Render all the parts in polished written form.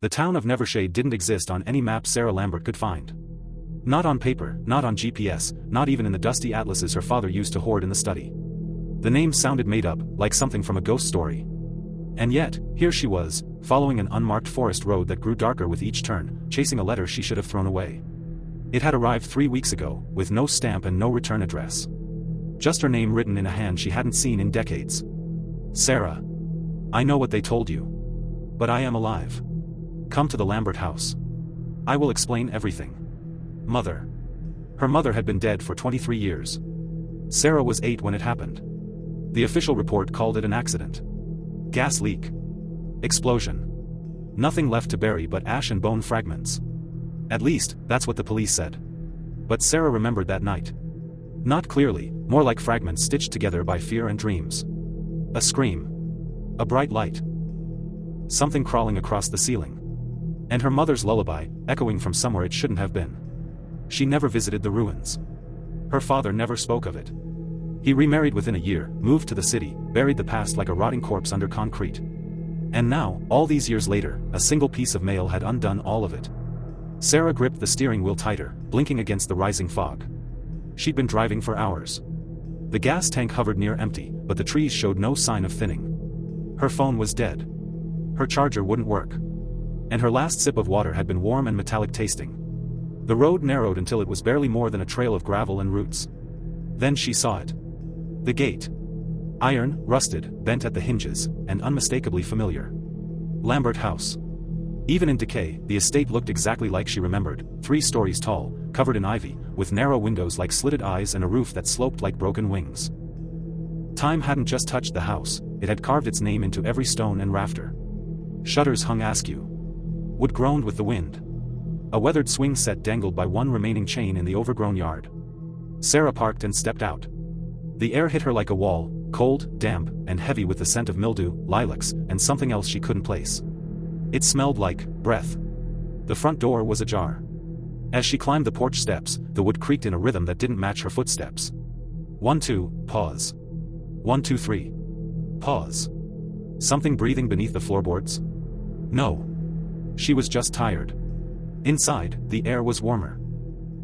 The town of Nevershade didn't exist on any map Sarah Lambert could find. Not on paper, not on GPS, not even in the dusty atlases her father used to hoard in the study. The name sounded made up, like something from a ghost story. And yet, here she was, following an unmarked forest road that grew darker with each turn, chasing a letter she should have thrown away. It had arrived 3 weeks ago, with no stamp and no return address. Just her name written in a hand she hadn't seen in decades. Sarah. I know what they told you. But I am alive. Come to the Lambert house. I will explain everything. Mother. Her mother had been dead for 23 years. Sarah was 8 when it happened. The official report called it an accident. Gas leak. Explosion. Nothing left to bury but ash and bone fragments. At least, that's what the police said. But Sarah remembered that night. Not clearly, more like fragments stitched together by fear and dreams. A scream. A bright light. Something crawling across the ceiling. And her mother's lullaby, echoing from somewhere it shouldn't have been. She never visited the ruins. Her father never spoke of it. He remarried within a year, moved to the city, buried the past like a rotting corpse under concrete. And now, all these years later, a single piece of mail had undone all of it. Sarah gripped the steering wheel tighter, blinking against the rising fog. She'd been driving for hours. The gas tank hovered near empty, but the trees showed no sign of thinning. Her phone was dead. Her charger wouldn't work. And her last sip of water had been warm and metallic tasting. The road narrowed until it was barely more than a trail of gravel and roots. Then she saw it. The gate. Iron, rusted, bent at the hinges, and unmistakably familiar. Lambert House. Even in decay, the estate looked exactly like she remembered, 3 stories tall, covered in ivy, with narrow windows like slitted eyes and a roof that sloped like broken wings. Time hadn't just touched the house, it had carved its name into every stone and rafter. Shutters hung askew. Wood groaned with the wind. A weathered swing set dangled by one remaining chain in the overgrown yard. Sarah parked and stepped out. The air hit her like a wall, cold, damp, and heavy with the scent of mildew, lilacs, and something else she couldn't place. It smelled like breath. The front door was ajar. As she climbed the porch steps, the wood creaked in a rhythm that didn't match her footsteps. 1, 2, pause. 1, 2, 3. Pause. Something breathing beneath the floorboards? No. She was just tired. Inside, the air was warmer.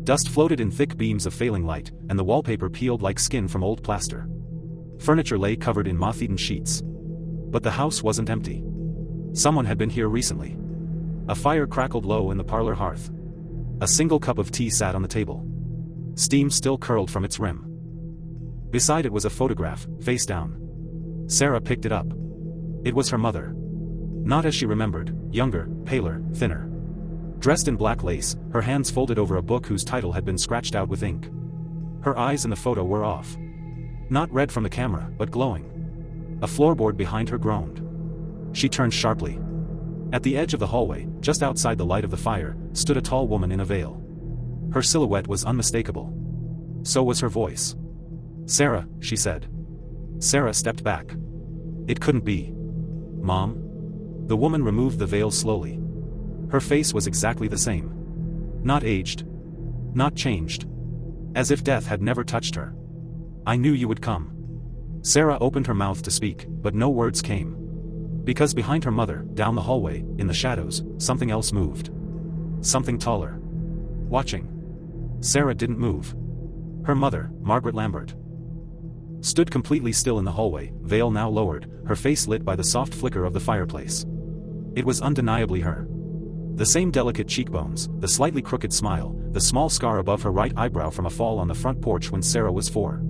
Dust floated in thick beams of failing light, and the wallpaper peeled like skin from old plaster. Furniture lay covered in moth-eaten sheets. But the house wasn't empty. Someone had been here recently. A fire crackled low in the parlor hearth. A single cup of tea sat on the table. Steam still curled from its rim. Beside it was a photograph, face down. Sarah picked it up. It was her mother. Not as she remembered, younger, paler, thinner. Dressed in black lace, her hands folded over a book whose title had been scratched out with ink. Her eyes in the photo were off. Not red from the camera, but glowing. A floorboard behind her groaned. She turned sharply. At the edge of the hallway, just outside the light of the fire, stood a tall woman in a veil. Her silhouette was unmistakable. So was her voice. "Sarah," she said. Sarah stepped back. It couldn't be. "Mom?" The woman removed the veil slowly. Her face was exactly the same. Not aged. Not changed. As if death had never touched her. "I knew you would come." Sarah opened her mouth to speak, but no words came. Because behind her mother, down the hallway, in the shadows, something else moved. Something taller. Watching. Sarah didn't move. Her mother, Margaret Lambert, stood completely still in the hallway, veil now lowered, her face lit by the soft flicker of the fireplace. It was undeniably her. The same delicate cheekbones, the slightly crooked smile, the small scar above her right eyebrow from a fall on the front porch when Sarah was 4.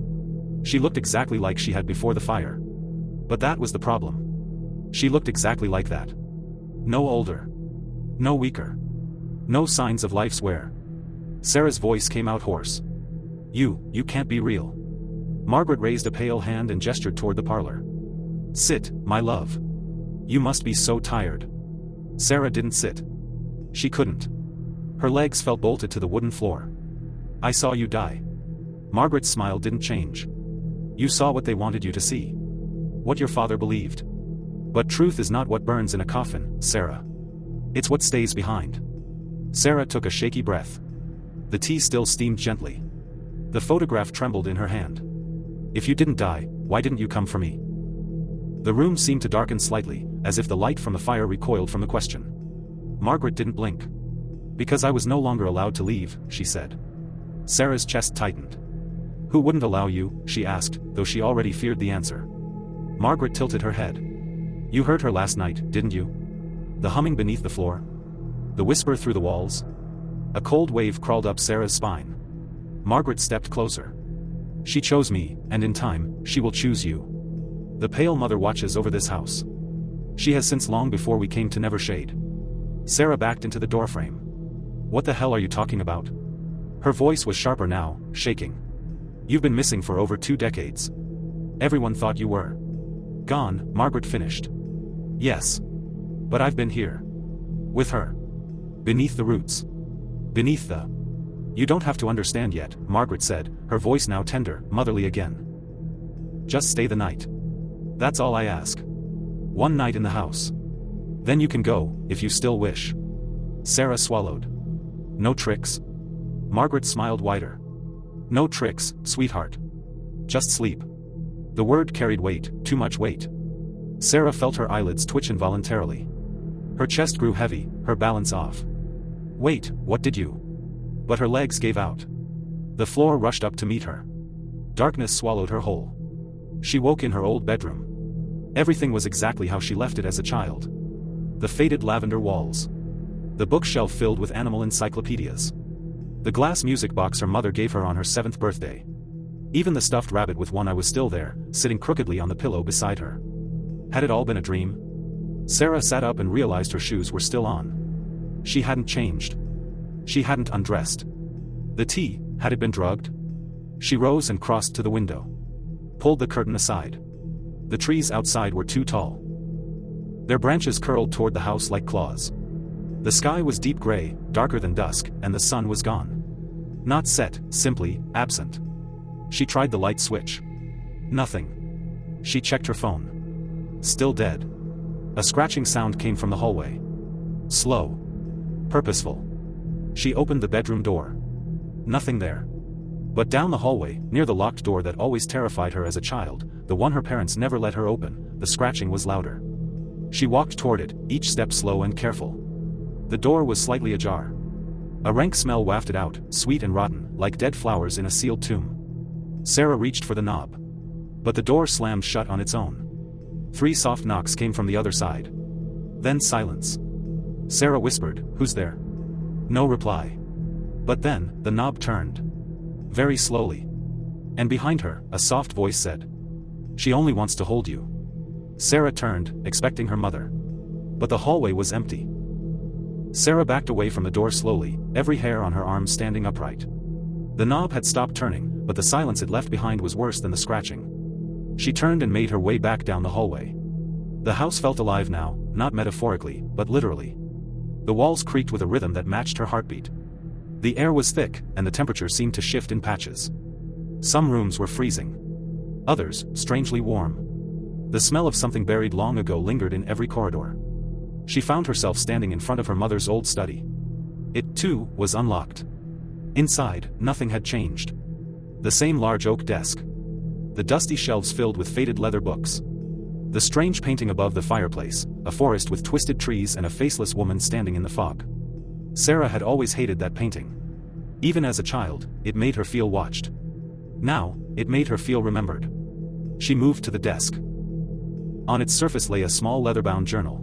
She looked exactly like she had before the fire. But that was the problem. She looked exactly like that. No older. No weaker. No signs of life's wear. Sarah's voice came out hoarse. You can't be real." Margaret raised a pale hand and gestured toward the parlor. "Sit, my love. You must be so tired." Sarah didn't sit. She couldn't. Her legs felt bolted to the wooden floor. "I saw you die." Margaret's smile didn't change. "You saw what they wanted you to see. What your father believed. But truth is not what burns in a coffin, Sarah. It's what stays behind." Sarah took a shaky breath. The tea still steamed gently. The photograph trembled in her hand. "If you didn't die, why didn't you come for me?" The room seemed to darken slightly, as if the light from the fire recoiled from the question. Margaret didn't blink. Because I was no longer allowed to leave, she said. Sarah's chest tightened. Who wouldn't allow you, she asked, though she already feared the answer. Margaret tilted her head. You heard her last night, didn't you? The humming beneath the floor? The whisper through the walls? A cold wave crawled up Sarah's spine. Margaret stepped closer. She chose me, and in time, she will choose you. The pale mother watches over this house. She has since long before we came to Nevershade. Sarah backed into the doorframe. What the hell are you talking about? Her voice was sharper now, shaking. You've been missing for over 2 decades. Everyone thought you were gone, Margaret finished. Yes. But I've been here. With her. Beneath the roots. Beneath the... You don't have to understand yet, Margaret said, her voice now tender, motherly again. Just stay the night. That's all I ask. 1 night in the house. Then you can go, if you still wish. Sarah swallowed. No tricks? Margaret smiled wider. No tricks, sweetheart. Just sleep. The word carried weight, too much weight. Sarah felt her eyelids twitch involuntarily. Her chest grew heavy, her balance off. Wait, what did you? But her legs gave out. The floor rushed up to meet her. Darkness swallowed her whole. She woke in her old bedroom. Everything was exactly how she left it as a child. The faded lavender walls. The bookshelf filled with animal encyclopedias. The glass music box her mother gave her on her 7th birthday. Even the stuffed rabbit with one eye was still there, sitting crookedly on the pillow beside her. Had it all been a dream? Sarah sat up and realized her shoes were still on. She hadn't changed. She hadn't undressed. The tea, had it been drugged? She rose and crossed to the window. Pulled the curtain aside. The trees outside were too tall. Their branches curled toward the house like claws. The sky was deep gray, darker than dusk, and the sun was gone. Not set, simply, absent. She tried the light switch. Nothing. She checked her phone. Still dead. A scratching sound came from the hallway. Slow. Purposeful. She opened the bedroom door. Nothing there. But down the hallway, near the locked door that always terrified her as a child, the one her parents never let her open, the scratching was louder. She walked toward it, each step slow and careful. The door was slightly ajar. A rank smell wafted out, sweet and rotten, like dead flowers in a sealed tomb. Sarah reached for the knob. But the door slammed shut on its own. 3 soft knocks came from the other side. Then silence. Sarah whispered, "Who's there?" No reply. But then, the knob turned. Very slowly. And behind her, a soft voice said, "She only wants to hold you." Sarah turned, expecting her mother. But the hallway was empty. Sarah backed away from the door slowly, every hair on her arm standing upright. The knob had stopped turning, but the silence it left behind was worse than the scratching. She turned and made her way back down the hallway. The house felt alive now, not metaphorically, but literally. The walls creaked with a rhythm that matched her heartbeat. The air was thick, and the temperature seemed to shift in patches. Some rooms were freezing. Others, strangely warm. The smell of something buried long ago lingered in every corridor. She found herself standing in front of her mother's old study. It, too, was unlocked. Inside, nothing had changed. The same large oak desk. The dusty shelves filled with faded leather books. The strange painting above the fireplace, a forest with twisted trees and a faceless woman standing in the fog. Sarah had always hated that painting. Even as a child, it made her feel watched. Now, it made her feel remembered. She moved to the desk. On its surface lay a small leather-bound journal.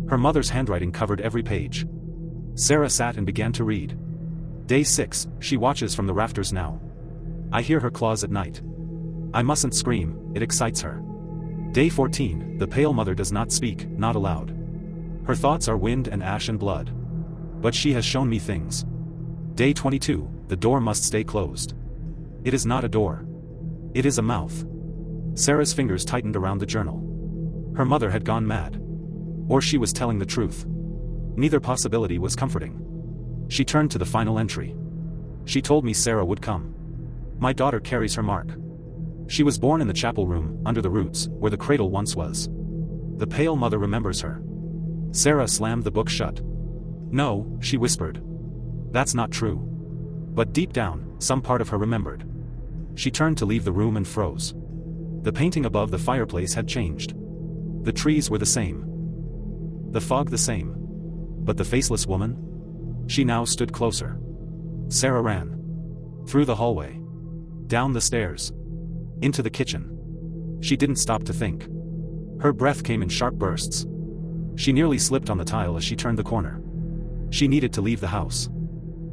Her mother's handwriting covered every page. Sarah sat and began to read. Day 6, she watches from the rafters now. I hear her claws at night. I mustn't scream, it excites her. Day 14, the pale mother does not speak, not aloud. Her thoughts are wind and ash and blood. But she has shown me things. Day 22, the door must stay closed. It is not a door. It is a mouth. Sarah's fingers tightened around the journal. Her mother had gone mad. Or she was telling the truth. Neither possibility was comforting. She turned to the final entry. She told me Sarah would come. My daughter carries her mark. She was born in the chapel room, under the roots, where the cradle once was. The pale mother remembers her. Sarah slammed the book shut. No, she whispered. That's not true. But deep down, some part of her remembered. She turned to leave the room and froze. The painting above the fireplace had changed. The trees were the same. The fog the same. But the faceless woman? She now stood closer. Sarah ran. Through the hallway. Down the stairs. Into the kitchen. She didn't stop to think. Her breath came in sharp bursts. She nearly slipped on the tile as she turned the corner. She needed to leave the house.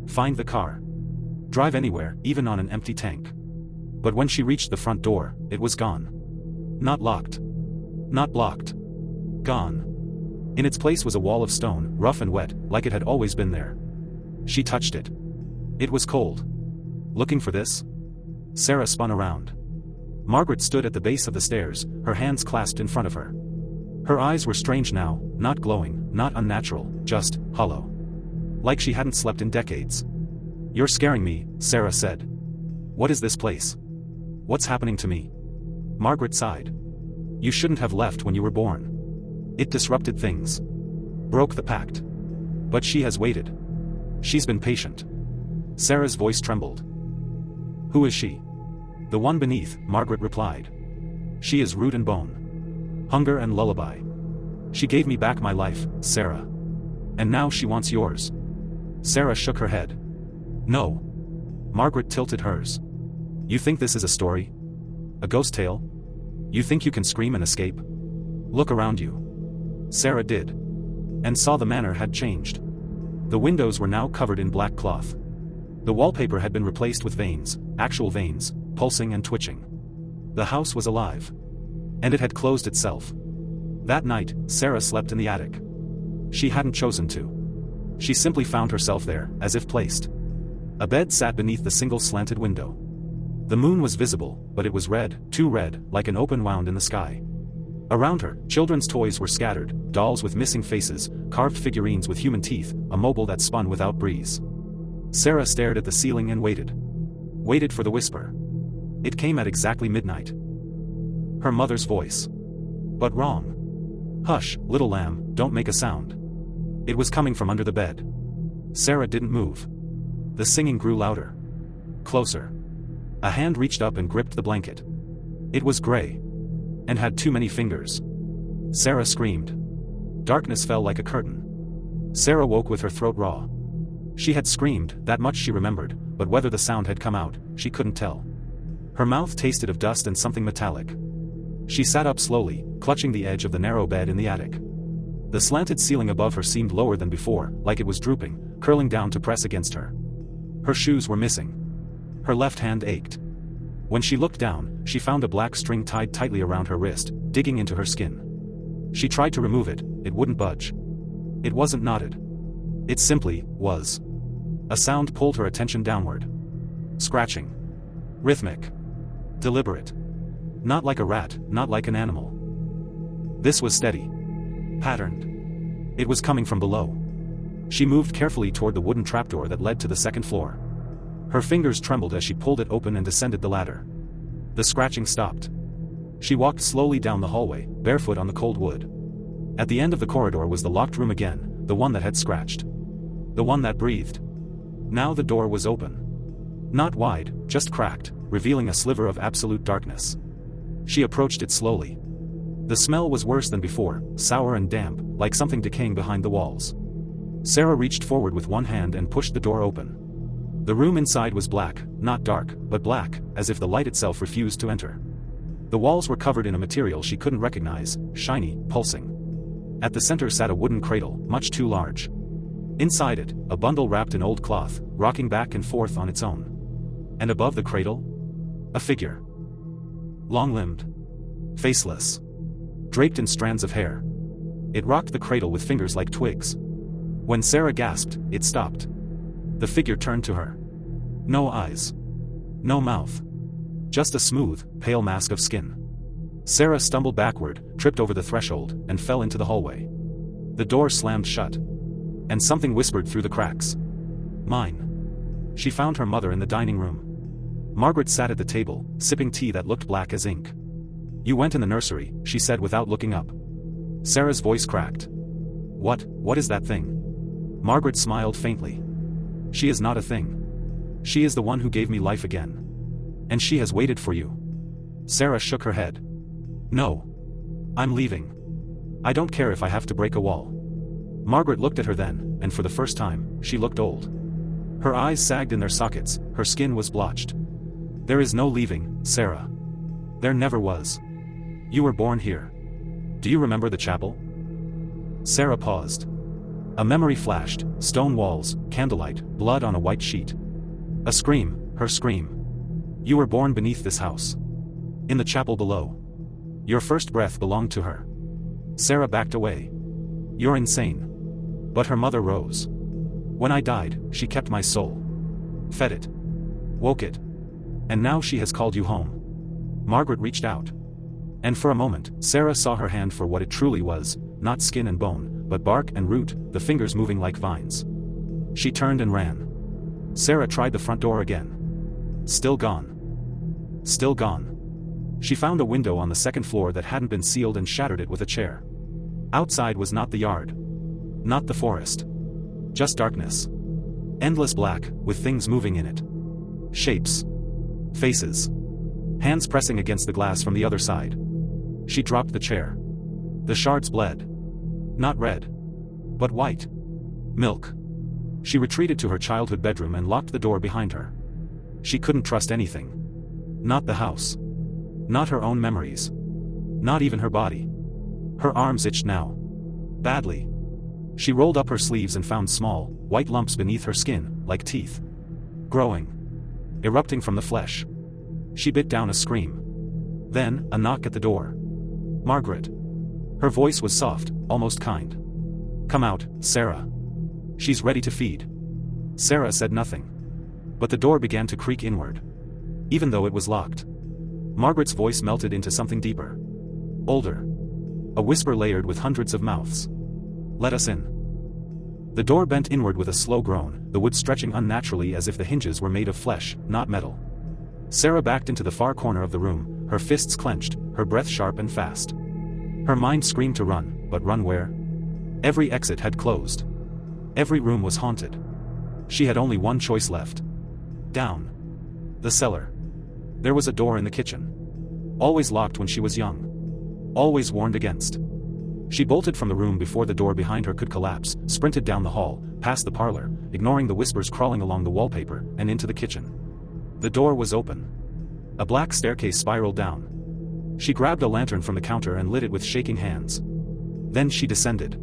Find the car. Drive anywhere, even on an empty tank. But when she reached the front door, it was gone. Not locked. Not blocked. Gone. In its place was a wall of stone, rough and wet, like it had always been there. She touched it. It was cold. Looking for this? Sarah spun around. Margaret stood at the base of the stairs, her hands clasped in front of her. Her eyes were strange now, not glowing, not unnatural, just hollow. Like she hadn't slept in decades. "You're scaring me," Sarah said. "What is this place? What's happening to me?" Margaret sighed. "You shouldn't have left when you were born. It disrupted things. Broke the pact. But she has waited. She's been patient." Sarah's voice trembled. "Who is she?" "The one beneath," Margaret replied. "She is root and bone. Hunger and lullaby. She gave me back my life, Sarah. And now she wants yours." Sarah shook her head. "No." Margaret tilted hers. "You think this is a story? A ghost tale? You think you can scream and escape? Look around you." Sarah did. And saw the manor had changed. The windows were now covered in black cloth. The wallpaper had been replaced with veins, actual veins, pulsing and twitching. The house was alive. And it had closed itself. That night, Sarah slept in the attic. She hadn't chosen to. She simply found herself there, as if placed. A bed sat beneath the single slanted window. The moon was visible, but it was red, too red, like an open wound in the sky. Around her, children's toys were scattered, dolls with missing faces, carved figurines with human teeth, a mobile that spun without breeze. Sarah stared at the ceiling and waited. Waited for the whisper. It came at exactly midnight. Her mother's voice. But wrong. "Hush, little lamb, don't make a sound." It was coming from under the bed. Sarah didn't move. The singing grew louder. Closer. A hand reached up and gripped the blanket. It was gray. And had too many fingers. Sarah screamed. Darkness fell like a curtain. Sarah woke with her throat raw. She had screamed, that much she remembered, but whether the sound had come out, she couldn't tell. Her mouth tasted of dust and something metallic. She sat up slowly, clutching the edge of the narrow bed in the attic. The slanted ceiling above her seemed lower than before, like it was drooping, curling down to press against her. Her shoes were missing. Her left hand ached. When she looked down, she found a black string tied tightly around her wrist, digging into her skin. She tried to remove it, it wouldn't budge. It wasn't knotted. It simply was. A sound pulled her attention downward. Scratching. Rhythmic. Deliberate. Not like a rat, not like an animal. This was steady. Patterned. It was coming from below. She moved carefully toward the wooden trapdoor that led to the second floor. Her fingers trembled as she pulled it open and descended the ladder. The scratching stopped. She walked slowly down the hallway, barefoot on the cold wood. At the end of the corridor was the locked room again, the one that had scratched. The one that breathed. Now the door was open. Not wide, just cracked, revealing a sliver of absolute darkness. She approached it slowly. The smell was worse than before, sour and damp, like something decaying behind the walls. Sarah reached forward with one hand and pushed the door open. The room inside was black, not dark, but black, as if the light itself refused to enter. The walls were covered in a material she couldn't recognize, shiny, pulsing. At the center sat a wooden cradle, much too large. Inside it, a bundle wrapped in old cloth, rocking back and forth on its own. And above the cradle? A figure. Long-limbed. Faceless. Draped in strands of hair. It rocked the cradle with fingers like twigs. When Sarah gasped, it stopped. The figure turned to her. No eyes. No mouth. Just a smooth, pale mask of skin. Sarah stumbled backward, tripped over the threshold, and fell into the hallway. The door slammed shut. And something whispered through the cracks. Mine. She found her mother in the dining room. Margaret sat at the table, sipping tea that looked black as ink. You went in the nursery, she said without looking up. Sarah's voice cracked. What is that thing? Margaret smiled faintly. She is not a thing. She is the one who gave me life again. And she has waited for you. Sarah shook her head. No. I'm leaving. I don't care if I have to break a wall. Margaret looked at her then, and for the first time, she looked old. Her eyes sagged in their sockets, her skin was blotched. There is no leaving, Sarah. There never was. You were born here. Do you remember the chapel? Sarah paused. A memory flashed, stone walls, candlelight, blood on a white sheet. A scream, her scream. You were born beneath this house. In the chapel below. Your first breath belonged to her. Sarah backed away. You're insane. But her mother rose. When I died, she kept my soul. Fed it. Woke it. And now she has called you home. Margaret reached out. And for a moment, Sarah saw her hand for what it truly was, not skin and bone, but bark and root, the fingers moving like vines. She turned and ran. Sarah tried the front door again. Still gone. Still gone. She found a window on the second floor that hadn't been sealed and shattered it with a chair. Outside was not the yard. Not the forest. Just darkness. Endless black, with things moving in it. Shapes. Faces. Hands pressing against the glass from the other side. She dropped the chair. The shards bled. Not red. But white. Milk. She retreated to her childhood bedroom and locked the door behind her. She couldn't trust anything. Not the house. Not her own memories. Not even her body. Her arms itched now. Badly. She rolled up her sleeves and found small, white lumps beneath her skin, like teeth. Growing. Erupting from the flesh. She bit down a scream. Then, a knock at the door. Margaret. Her voice was soft, almost kind. Come out, Sarah. She's ready to feed. Sarah said nothing. But the door began to creak inward. Even though it was locked. Margaret's voice melted into something deeper. Older. A whisper layered with hundreds of mouths. Let us in. The door bent inward with a slow groan, the wood stretching unnaturally as if the hinges were made of flesh, not metal. Sarah backed into the far corner of the room, her fists clenched, her breath sharp and fast. Her mind screamed to run, but run where? Every exit had closed. Every room was haunted. She had only one choice left. Down. The cellar. There was a door in the kitchen. Always locked when she was young. Always warned against. She bolted from the room before the door behind her could collapse, sprinted down the hall, past the parlor, ignoring the whispers crawling along the wallpaper, and into the kitchen. The door was open. A black staircase spiraled down. She grabbed a lantern from the counter and lit it with shaking hands. Then she descended.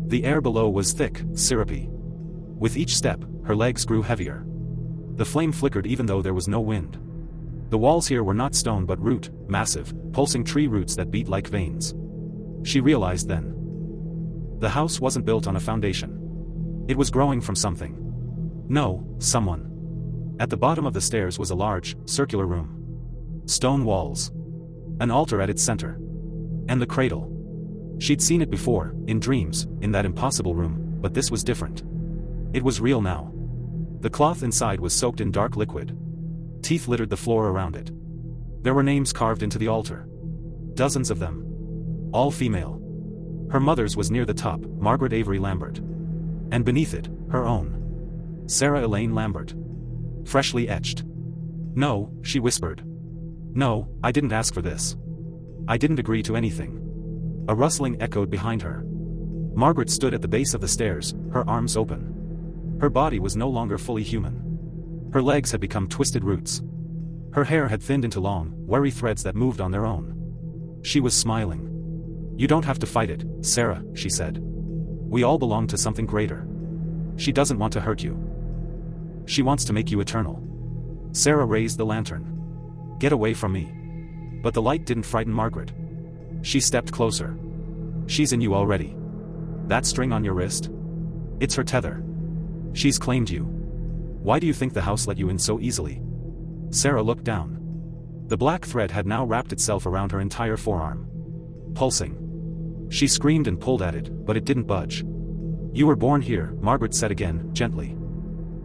The air below was thick, syrupy. With each step, her legs grew heavier. The flame flickered even though there was no wind. The walls here were not stone but root, massive, pulsing tree roots that beat like veins. She realized then. The house wasn't built on a foundation. It was growing from something. No, someone. At the bottom of the stairs was a large, circular room. Stone walls. An altar at its center. And the cradle. She'd seen it before, in dreams, in that impossible room, but this was different. It was real now. The cloth inside was soaked in dark liquid. Teeth littered the floor around it. There were names carved into the altar. Dozens of them. All female. Her mother's was near the top, Margaret Avery Lambert. And beneath it, her own. Sarah Elaine Lambert. Freshly etched. No, she whispered. No, I didn't ask for this. I didn't agree to anything. A rustling echoed behind her. Margaret stood at the base of the stairs, her arms open. Her body was no longer fully human. Her legs had become twisted roots. Her hair had thinned into long, wiry threads that moved on their own. She was smiling. You don't have to fight it, Sarah, she said. We all belong to something greater. She doesn't want to hurt you. She wants to make you eternal. Sarah raised the lantern. Get away from me. But the light didn't frighten Margaret. She stepped closer. She's in you already. That string on your wrist? It's her tether. She's claimed you. Why do you think the house let you in so easily? Sarah looked down. The black thread had now wrapped itself around her entire forearm. Pulsing. She screamed and pulled at it, but it didn't budge. You were born here, Margaret said again, gently.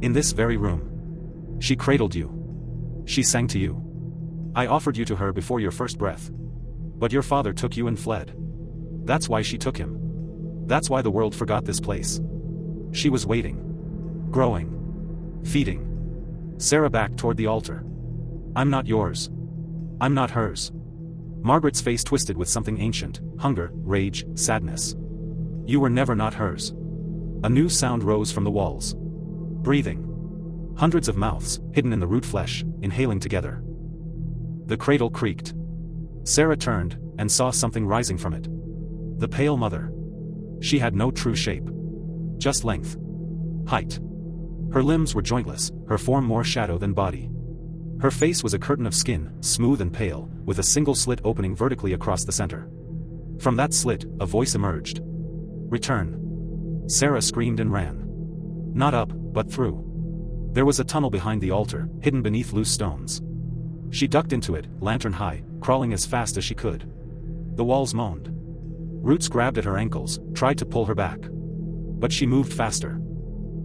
In this very room. She cradled you. She sang to you. I offered you to her before your first breath. But your father took you and fled. That's why she took him. That's why the world forgot this place. She was waiting. Growing. Feeding. Sarah backed toward the altar. I'm not yours. I'm not hers. Margaret's face twisted with something ancient, hunger, rage, sadness. You were never not hers. A new sound rose from the walls. Breathing. Hundreds of mouths, hidden in the root flesh, inhaling together. The cradle creaked. Sarah turned, and saw something rising from it. The pale mother. She had no true shape. Just length. Height. Her limbs were jointless, her form more shadow than body. Her face was a curtain of skin, smooth and pale, with a single slit opening vertically across the center. From that slit, a voice emerged. Return. Sarah screamed and ran. Not up, but through. There was a tunnel behind the altar, hidden beneath loose stones. She ducked into it, lantern high, crawling as fast as she could. The walls moaned. Roots grabbed at her ankles, tried to pull her back. But she moved faster.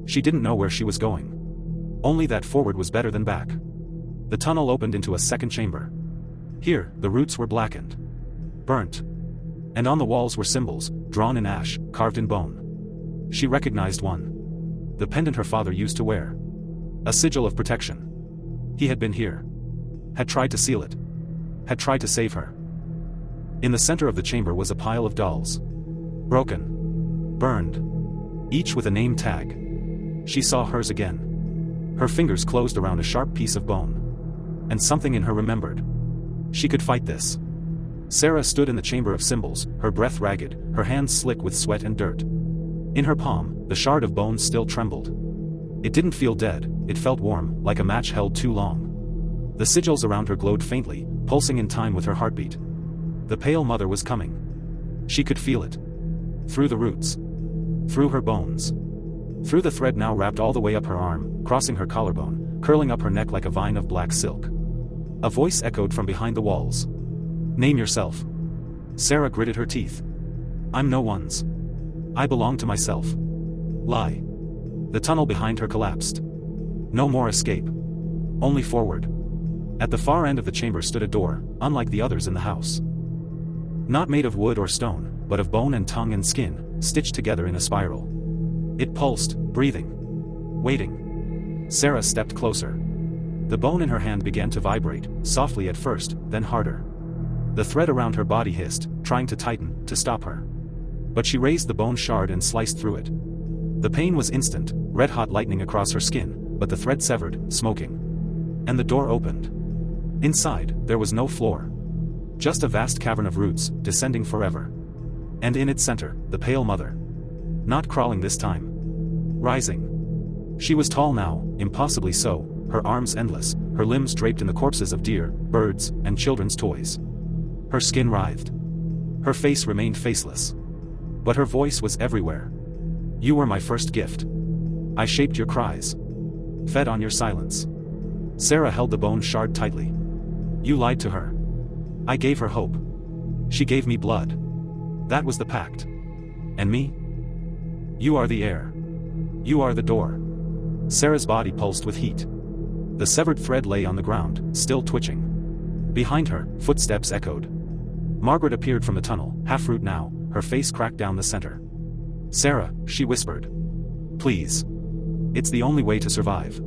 She didn't know where she was going. Only that forward was better than back. The tunnel opened into a second chamber. Here, the roots were blackened. Burnt. And on the walls were symbols, drawn in ash, carved in bone. She recognized one. The pendant her father used to wear. A sigil of protection. He had been here. Had tried to seal it. Had tried to save her. In the center of the chamber was a pile of dolls. Broken. Burned. Each with a name tag. She saw hers again. Her fingers closed around a sharp piece of bone. And something in her remembered. She could fight this. Sarah stood in the chamber of symbols, her breath ragged, her hands slick with sweat and dirt. In her palm, the shard of bone still trembled. It didn't feel dead, it felt warm, like a match held too long. The sigils around her glowed faintly, pulsing in time with her heartbeat. The pale mother was coming. She could feel it. Through the roots. Through her bones. Through the thread now wrapped all the way up her arm, crossing her collarbone, curling up her neck like a vine of black silk. A voice echoed from behind the walls. Name yourself. Sarah gritted her teeth. I'm no one's. I belong to myself. Lie. The tunnel behind her collapsed. No more escape. Only forward. At the far end of the chamber stood a door, unlike the others in the house. Not made of wood or stone, but of bone and tongue and skin, stitched together in a spiral. It pulsed, breathing. Waiting. Sarah stepped closer. The bone in her hand began to vibrate, softly at first, then harder. The thread around her body hissed, trying to tighten, to stop her. But she raised the bone shard and sliced through it. The pain was instant, red-hot lightning across her skin, but the thread severed, smoking. And the door opened. Inside, there was no floor. Just a vast cavern of roots, descending forever. And in its center, the pale mother. Not crawling this time. Rising. She was tall now, impossibly so, her arms endless, her limbs draped in the corpses of deer, birds, and children's toys. Her skin writhed. Her face remained faceless. But her voice was everywhere. You were my first gift. I shaped your cries. Fed on your silence. Sarah held the bone shard tightly. You lied to her. I gave her hope. She gave me blood. That was the pact. And me? You are the air. You are the door. Sarah's body pulsed with heat. The severed thread lay on the ground, still twitching. Behind her, footsteps echoed. Margaret appeared from the tunnel, half-root now, her face cracked down the center. Sarah, she whispered. Please. It's the only way to survive.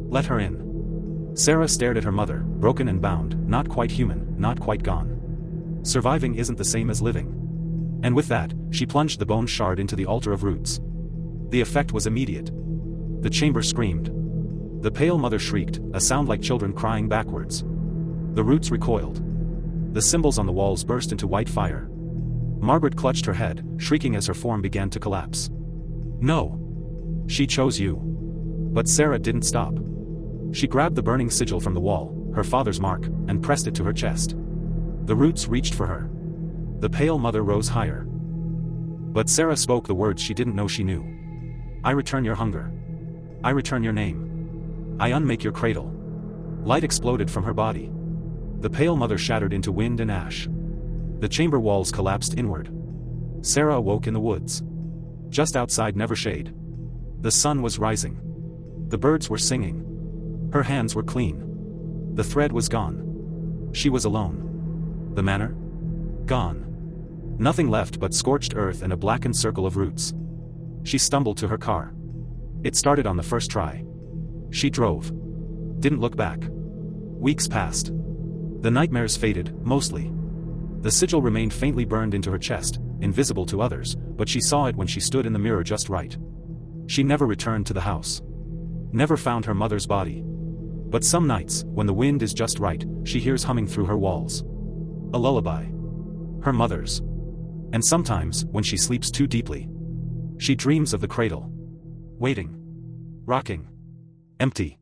Let her in. Sarah stared at her mother, broken and bound, not quite human, not quite gone. Surviving isn't the same as living. And with that, she plunged the bone shard into the altar of roots. The effect was immediate. The chamber screamed. The pale mother shrieked, a sound like children crying backwards. The roots recoiled. The symbols on the walls burst into white fire. Margaret clutched her head, shrieking as her form began to collapse. No. She chose you. But Sarah didn't stop. She grabbed the burning sigil from the wall, her father's mark, and pressed it to her chest. The roots reached for her. The pale mother rose higher. But Sarah spoke the words she didn't know she knew. I return your hunger. I return your name. I unmake your cradle. Light exploded from her body. The pale mother shattered into wind and ash. The chamber walls collapsed inward. Sarah awoke in the woods. Just outside Nevershade. The sun was rising. The birds were singing. Her hands were clean. The thread was gone. She was alone. The manor? Gone. Nothing left but scorched earth and a blackened circle of roots. She stumbled to her car. It started on the first try. She drove. Didn't look back. Weeks passed. The nightmares faded, mostly. The sigil remained faintly burned into her chest, invisible to others, but she saw it when she stood in the mirror just right. She never returned to the house. Never found her mother's body. But some nights, when the wind is just right, she hears humming through her walls. A lullaby. Her mother's. And sometimes, when she sleeps too deeply, she dreams of the cradle. Waiting. Rocking. Empty.